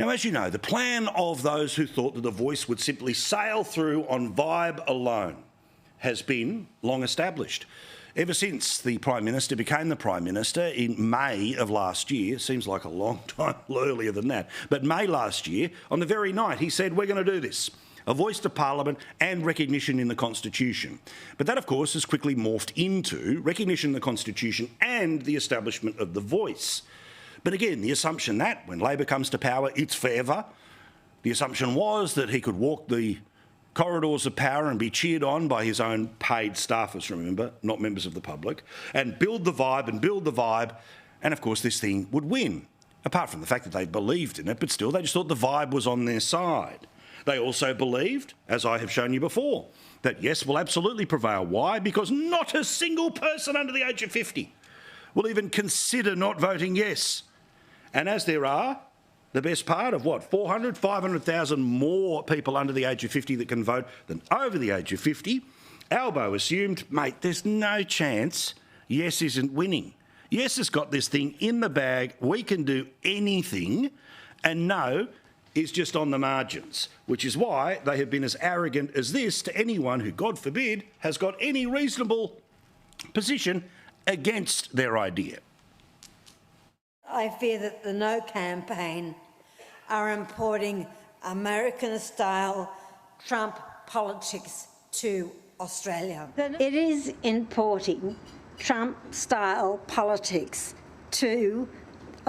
Now, as you know, the plan of those who thought that the Voice would simply sail through on vibe alone has been long established. Ever since the Prime Minister became the Prime Minister in May of last year, seems like a long time earlier than that, but May last year, on the very night, he said, we're going to do this. A voice to Parliament and recognition in the Constitution. But that, of course, has quickly morphed into recognition in the Constitution and the establishment of the Voice. But again, the assumption that when Labor comes to power, it's forever. The assumption was that he could walk the corridors of power and be cheered on by his own paid staffers, remember, not members of the public, and build the vibe and build the vibe. And, of course, this thing would win, apart from the fact that they believed in it, but still they just thought the vibe was on their side. They also believed, as I have shown you before, that yes will absolutely prevail. Why? Because not a single person under the age of 50 will even consider not voting yes. And as there are, the best part of 500,000 more people under the age of 50 that can vote than over the age of 50, Albo assumed, mate, there's no chance yes isn't winning. Yes has got this thing in the bag, we can do anything, and no is just on the margins, which is why they have been as arrogant as this to anyone who, God forbid, has got any reasonable position against their idea. I fear that the No campaign are importing American-style Trump politics to Australia. It is importing Trump-style politics to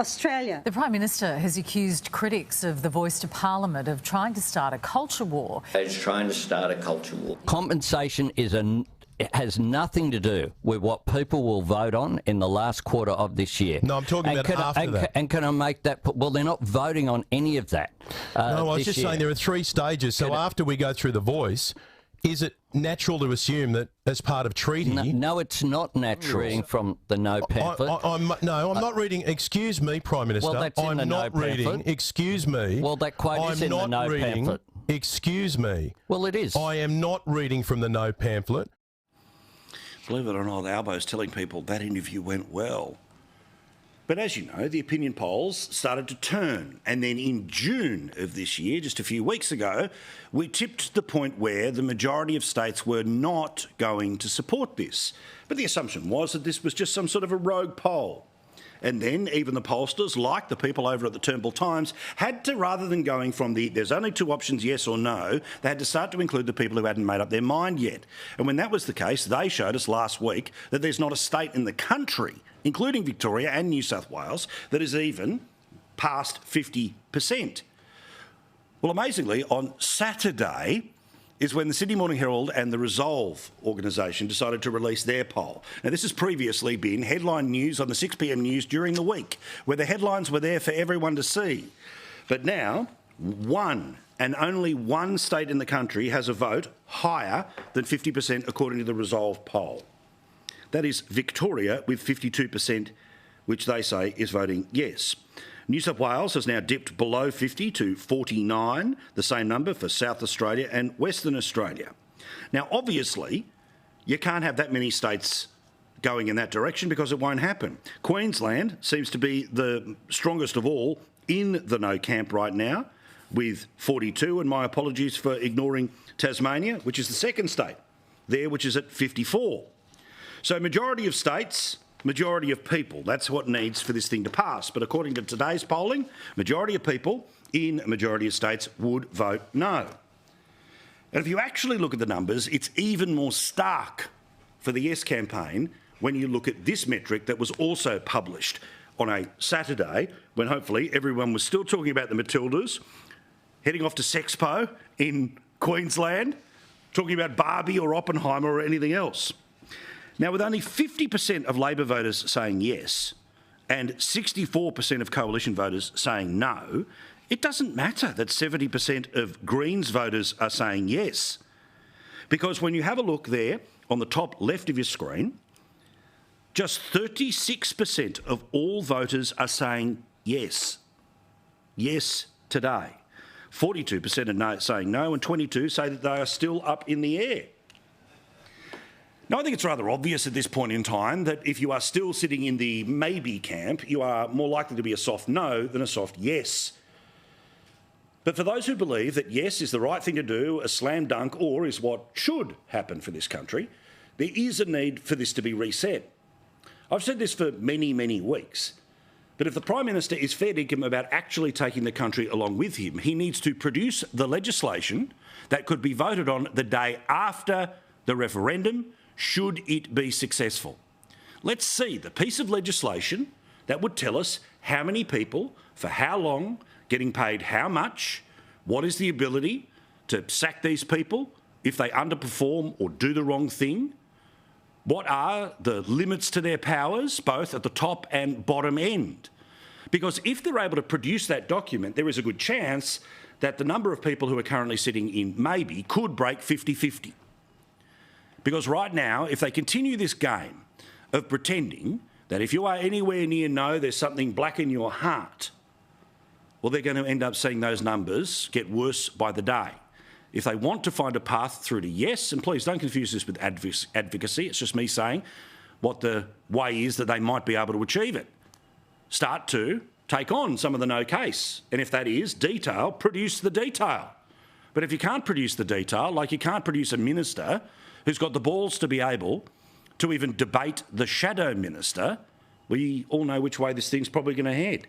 Australia. The Prime Minister has accused critics of the Voice to Parliament of trying to start a culture war. It's trying to start a culture war. Compensation it has nothing to do with what people will vote on in the last quarter of this year. No, I'm talking about after that. And can I make that... Well, they're not voting on any of that No, I was just saying there are three stages. So after we go through the Voice, is it natural to assume that as part of treaty... No, it's not natural from the No pamphlet. I'm not reading... Excuse me, Prime Minister. Well, that's in the No pamphlet. Excuse me. Well, that quote is in the No pamphlet. Excuse me. Well, it is. I am not reading from the No pamphlet. Believe it or not, Albo's telling people that interview went well. But as you know, the opinion polls started to turn. And then in June of this year, just a few weeks ago, we tipped to the point where the majority of states were not going to support this. But the assumption was that this was just some sort of a rogue poll. And then even the pollsters, like the people over at the Turnbull Times, had to, rather than going from there's only two options, yes or no, they had to start to include the people who hadn't made up their mind yet. And when that was the case, they showed us last week that there's not a state in the country, including Victoria and New South Wales, that is even past 50%. Well, amazingly, on Saturday is when the Sydney Morning Herald and the Resolve organisation decided to release their poll. Now, this has previously been headline news on the 6pm news during the week, where the headlines were there for everyone to see. But now, one and only one state in the country has a vote higher than 50% according to the Resolve poll. That is Victoria with 52%, which they say is voting yes. New South Wales has now dipped below 50 to 49, the same number for South Australia and Western Australia. Now, obviously, you can't have that many states going in that direction because it won't happen. Queensland seems to be the strongest of all in the no camp right now, with 42, and my apologies for ignoring Tasmania, which is the second state there, which is at 54. So majority of states, majority of people, that's what needs for this thing to pass. But according to today's polling, majority of people in a majority of states would vote no. And if you actually look at the numbers, it's even more stark for the Yes campaign when you look at this metric that was also published on a Saturday when hopefully everyone was still talking about the Matildas, heading off to Sexpo in Queensland, talking about Barbie or Oppenheimer or anything else. Now, with only 50% of Labor voters saying yes and 64% of Coalition voters saying no, it doesn't matter that 70% of Greens voters are saying yes. Because when you have a look there on the top left of your screen, just 36% of all voters are saying yes. Yes today. 42% are no, saying no, and 22% say that they are still up in the air. Now, I think it's rather obvious at this point in time that if you are still sitting in the maybe camp, you are more likely to be a soft no than a soft yes. But for those who believe that yes is the right thing to do, a slam dunk, or is what should happen for this country, there is a need for this to be reset. I've said this for many, many weeks. But if the Prime Minister is fair dinkum about actually taking the country along with him, he needs to produce the legislation that could be voted on the day after the referendum, should it be successful. Let's see the piece of legislation that would tell us how many people, for how long, getting paid how much, what is the ability to sack these people if they underperform or do the wrong thing, what are the limits to their powers, both at the top and bottom end. Because if they're able to produce that document, there is a good chance that the number of people who are currently sitting in maybe could break 50-50. Because right now, if they continue this game of pretending that if you are anywhere near no, there's something black in your heart, well, they're going to end up seeing those numbers get worse by the day. If they want to find a path through to yes, and please don't confuse this with advocacy, it's just me saying what the way is that they might be able to achieve it. Start to take on some of the no case. And if that is detail, produce the detail. But if you can't produce the detail, like you can't produce a minister who's got the balls to be able to even debate the shadow minister, we all know which way this thing's probably going to head.